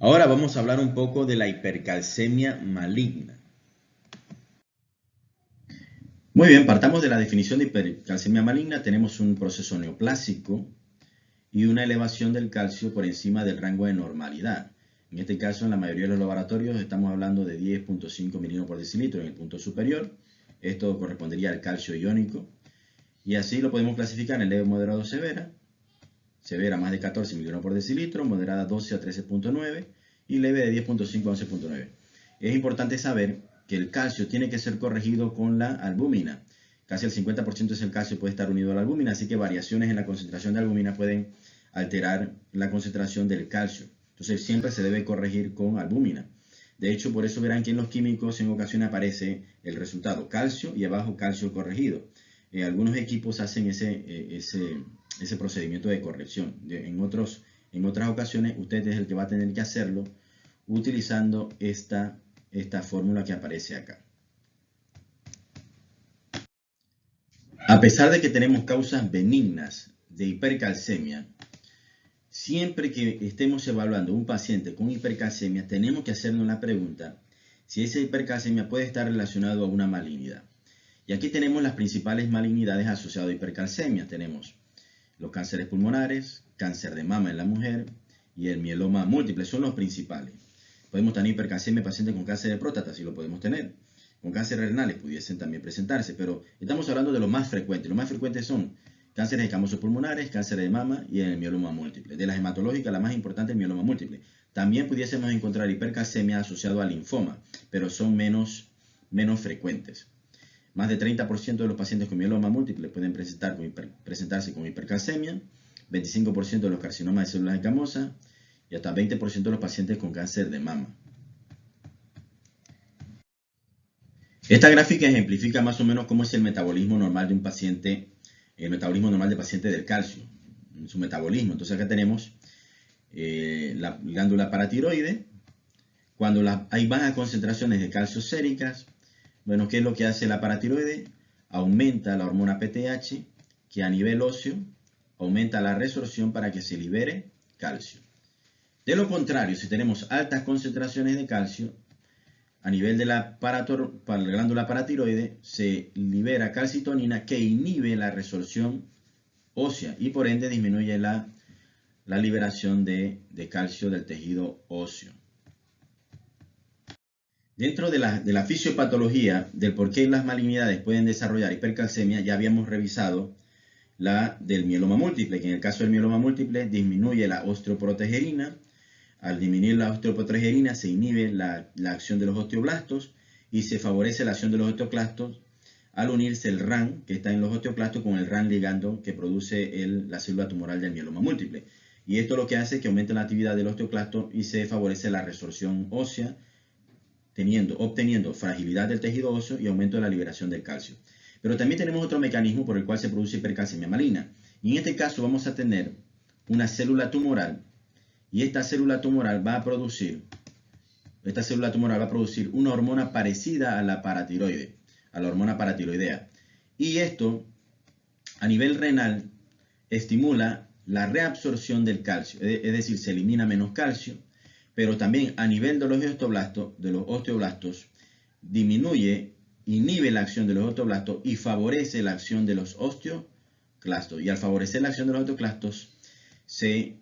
Ahora vamos a hablar un poco de la hipercalcemia maligna. Muy bien, partamos de la definición de hipercalcemia maligna. Tenemos un proceso neoplásico y una elevación del calcio por encima del rango de normalidad. En este caso, en la mayoría de los laboratorios estamos hablando de 10.5 miligramos por decilitro en el punto superior. Esto correspondería al calcio iónico. Y así lo podemos clasificar en leve, moderado, severa. Severa más de 14 miligramos por decilitro, moderada 12 a 13.9 y leve de 10.5 a 11.9. Es importante saber que el calcio tiene que ser corregido con la albúmina. Casi el 50% del calcio puede estar unido a la albúmina, así que variaciones en la concentración de albúmina pueden alterar la concentración del calcio. Entonces siempre se debe corregir con albúmina. De hecho, por eso verán que en los químicos en ocasiones aparece el resultado calcio y abajo calcio corregido. Algunos equipos hacen ese procedimiento de corrección. En otras ocasiones usted es el que va a tener que hacerlo utilizando esta fórmula que aparece acá. A pesar de que tenemos causas benignas de hipercalcemia, siempre que estemos evaluando un paciente con hipercalcemia, tenemos que hacernos la pregunta si esa hipercalcemia puede estar relacionado a una malignidad. Y aquí tenemos las principales malignidades asociadas a hipercalcemia. Tenemos los cánceres pulmonares, cáncer de mama en la mujer y el mieloma múltiple. Son los principales. Podemos tener hipercalcemia en pacientes con cáncer de próstata, si lo podemos tener. Con cánceres renales pudiesen también presentarse, pero estamos hablando de lo más frecuente. Los más frecuentes son cánceres escamosos pulmonares, cáncer de mama y el mieloma múltiple. De las hematológicas, la más importante es el mieloma múltiple. También pudiésemos encontrar hipercalcemia asociado al linfoma, pero son menos frecuentes. Más de 30% de los pacientes con mieloma múltiple pueden presentarse con hipercalcemia, 25% de los carcinomas de células escamosas y hasta 20% de los pacientes con cáncer de mama. Esta gráfica ejemplifica más o menos cómo es el metabolismo normal de un paciente, el metabolismo normal del paciente del calcio, su metabolismo. Entonces acá tenemos la glándula paratiroide. Cuando hay bajas concentraciones de calcio séricas, bueno, ¿qué es lo que hace la paratiroide? Aumenta la hormona PTH, que a nivel óseo aumenta la resorción para que se libere calcio. De lo contrario, si tenemos altas concentraciones de calcio, a nivel de la glándula paratiroide se libera calcitonina que inhibe la resorción ósea y por ende disminuye la liberación de calcio del tejido óseo. Dentro de la fisiopatología del por qué las malignidades pueden desarrollar hipercalcemia, ya habíamos revisado la del mieloma múltiple, que en el caso del mieloma múltiple disminuye la osteoprotegerina. Al disminuir la osteoprotegerina se inhibe la acción de los osteoblastos y se favorece la acción de los osteoclastos al unirse el RAN que está en los osteoclastos con el RAN ligando que produce la célula tumoral del mieloma múltiple. Y esto lo que hace es que aumente la actividad del osteoclasto y se favorece la resorción ósea, obteniendo fragilidad del tejido óseo y aumento de la liberación del calcio. Pero también tenemos otro mecanismo por el cual se produce hipercalcemia maligna. Y en este caso vamos a tener una célula tumoral y esta célula tumoral va a producir una hormona parecida a la paratiroide, a la hormona paratiroidea. Y esto, a nivel renal, estimula la reabsorción del calcio, es decir, se elimina menos calcio, pero también a nivel de los osteoblastos, inhibe la acción de los osteoblastos y favorece la acción de los osteoclastos. Y al favorecer la acción de los osteoclastos, se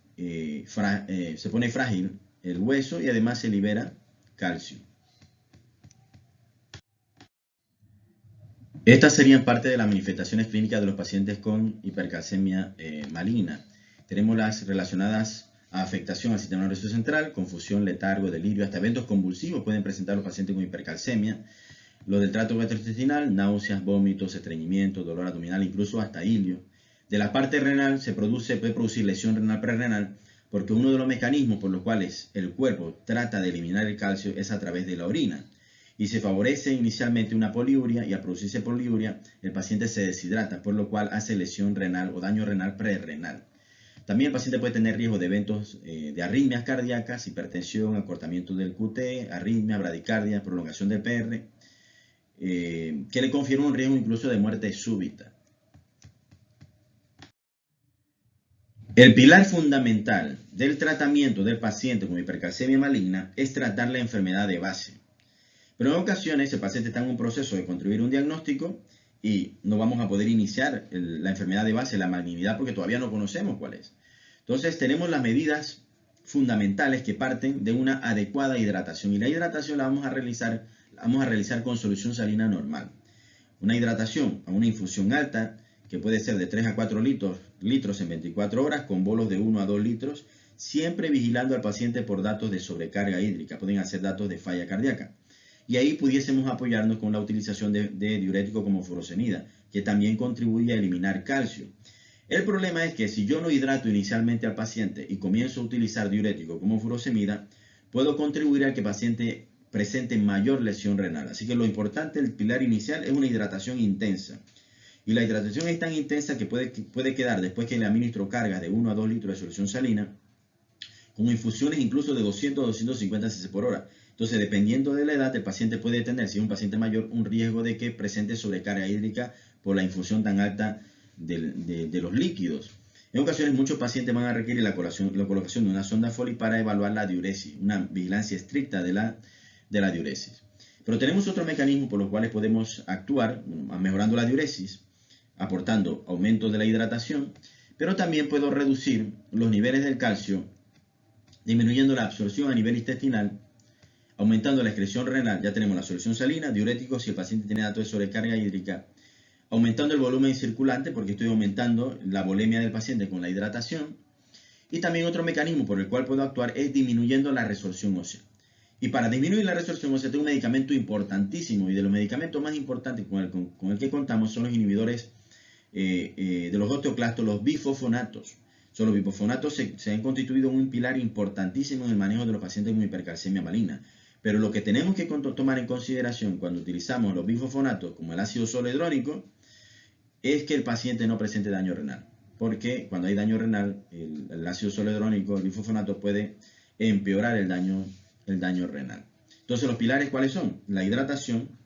pone frágil el hueso y además se libera calcio. Estas serían parte de las manifestaciones clínicas de los pacientes con hipercalcemia maligna. Tenemos las relacionadas a afectación al sistema nervioso central, confusión, letargo, delirio, hasta eventos convulsivos pueden presentar los pacientes con hipercalcemia. Lo del tracto gastrointestinal, náuseas, vómitos, estreñimiento, dolor abdominal, incluso hasta hilio. De la parte renal puede producir lesión renal prerrenal porque uno de los mecanismos por los cuales el cuerpo trata de eliminar el calcio es a través de la orina. Y se favorece inicialmente una poliuria y al producirse poliuria el paciente se deshidrata, por lo cual hace lesión renal o daño renal prerrenal. También el paciente puede tener riesgo de eventos de arritmias cardíacas, hipertensión, acortamiento del QT, arritmia, bradicardia, prolongación del PR, que le confiere un riesgo incluso de muerte súbita. El pilar fundamental del tratamiento del paciente con hipercalcemia maligna es tratar la enfermedad de base. Pero en ocasiones el paciente está en un proceso de construir un diagnóstico y no vamos a poder iniciar la enfermedad de base, la malignidad, porque todavía no conocemos cuál es. Entonces tenemos las medidas fundamentales que parten de una adecuada hidratación. Y la hidratación la vamos a realizar con solución salina normal. Una hidratación a una infusión alta, que puede ser de 3 a 4 litros en 24 horas, con bolos de 1 a 2 litros, siempre vigilando al paciente por datos de sobrecarga hídrica. Pueden ser datos de falla cardíaca. Y ahí pudiésemos apoyarnos con la utilización de diurético como furosemida, que también contribuye a eliminar calcio. El problema es que si yo no hidrato inicialmente al paciente y comienzo a utilizar diurético como furosemida, puedo contribuir a que el paciente presente mayor lesión renal. Así que lo importante, el pilar inicial, es una hidratación intensa. Y la hidratación es tan intensa que puede quedar, después que le administro cargas de 1 a 2 litros de solución salina, con infusiones incluso de 200 a 250 cc por hora. Entonces, dependiendo de la edad, el paciente puede tener, si es un paciente mayor, un riesgo de que presente sobrecarga hídrica por la infusión tan alta de los líquidos. En ocasiones, muchos pacientes van a requerir la colocación de una sonda Foley para evaluar la diuresis, una vigilancia estricta de la diuresis. Pero tenemos otros mecanismos por los cuales podemos actuar, mejorando la diuresis, aportando aumento de la hidratación, pero también puedo reducir los niveles del calcio, disminuyendo la absorción a nivel intestinal, aumentando la excreción renal. Ya tenemos la solución salina, diuréticos si el paciente tiene datos de sobrecarga hídrica, aumentando el volumen circulante porque estoy aumentando la volemia del paciente con la hidratación. Y también otro mecanismo por el cual puedo actuar es disminuyendo la resorción ósea. Y para disminuir la resorción ósea tengo un medicamento importantísimo, y de los medicamentos más importantes con el que contamos son los inhibidores de los osteoclastos, los bifosfonatos. Los bifosfonatos se han constituido un pilar importantísimo en el manejo de los pacientes con hipercalcemia maligna. Pero lo que tenemos que tomar en consideración cuando utilizamos los bifosfonatos, como el ácido zoledrónico, es que el paciente no presente daño renal. Porque cuando hay daño renal, el ácido zoledrónico, el bifosfonato, puede empeorar el daño renal. Entonces, los pilares, ¿cuáles son? La hidratación,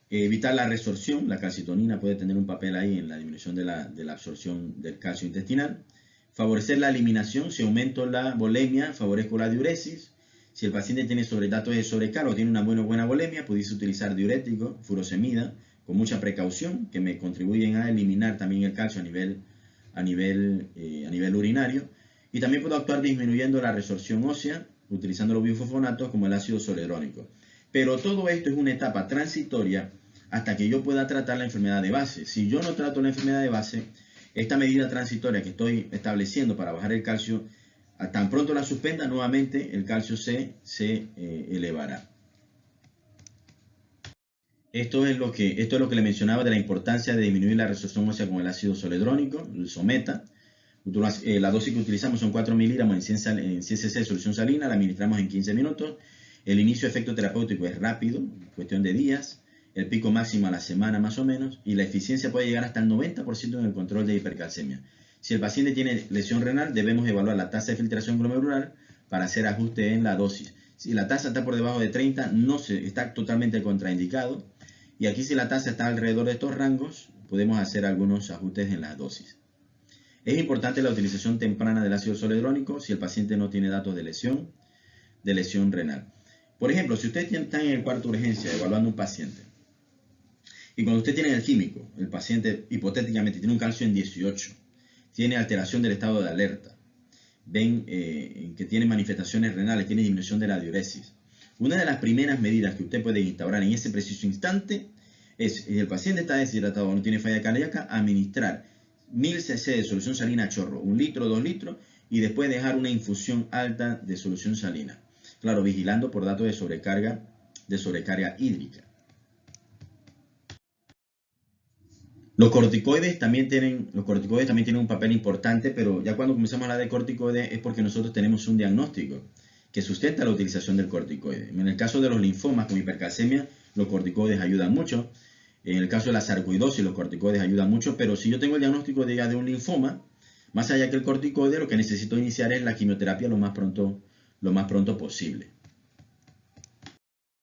evitar la resorción. La calcitonina puede tener un papel ahí en la disminución de la absorción del calcio intestinal. Favorecer la eliminación. Si aumento la volemia, favorezco la diuresis. Si el paciente tiene datos de sobrecarga o tiene una buena volemia, pudiese utilizar diurético, furosemida, con mucha precaución, que me contribuyen a eliminar también el calcio a nivel urinario. Y también puedo actuar disminuyendo la resorción ósea, utilizando los bifosfonatos como el ácido zoledrónico. Pero todo esto es una etapa transitoria hasta que yo pueda tratar la enfermedad de base. Si yo no trato la enfermedad de base, esta medida transitoria que estoy estableciendo para bajar el calcio, tan pronto la suspenda, nuevamente el calcio se elevará. Esto es lo que le mencionaba de la importancia de disminuir la resorción ósea con el ácido zoledrónico, el Someta. La dosis que utilizamos son 4 miligramos en 100 cc de solución salina, la administramos en 15 minutos. El inicio de efecto terapéutico es rápido, cuestión de días. El pico máximo a la semana más o menos. Y la eficiencia puede llegar hasta el 90% en el control de hipercalcemia. Si el paciente tiene lesión renal, debemos evaluar la tasa de filtración glomerular para hacer ajuste en la dosis. Si la tasa está por debajo de 30, está totalmente contraindicado. Y aquí, si la tasa está alrededor de estos rangos, podemos hacer algunos ajustes en la dosis. Es importante la utilización temprana del ácido zoledrónico si el paciente no tiene datos de lesión renal. Por ejemplo, si usted está en el cuarto de urgencia evaluando un paciente, y cuando usted tiene el químico, el paciente hipotéticamente tiene un calcio en 18, tiene alteración del estado de alerta, ven que tiene manifestaciones renales, tiene disminución de la diuresis. Una de las primeras medidas que usted puede instaurar en ese preciso instante es, si el paciente está deshidratado o no tiene falla cardíaca, administrar 1000 cc de solución salina a chorro, 1 litro, 2 litros, y después dejar una infusión alta de solución salina. Claro, vigilando por datos de sobrecarga hídrica. Los corticoides también tienen un papel importante, pero ya cuando comenzamos a hablar de corticoides es porque nosotros tenemos un diagnóstico que sustenta la utilización del corticoide. En el caso de los linfomas con hipercalcemia, los corticoides ayudan mucho. En el caso de la sarcoidosis, los corticoides ayudan mucho, pero si yo tengo el diagnóstico de un linfoma, más allá que el corticoide, lo que necesito iniciar es la quimioterapia lo más pronto posible.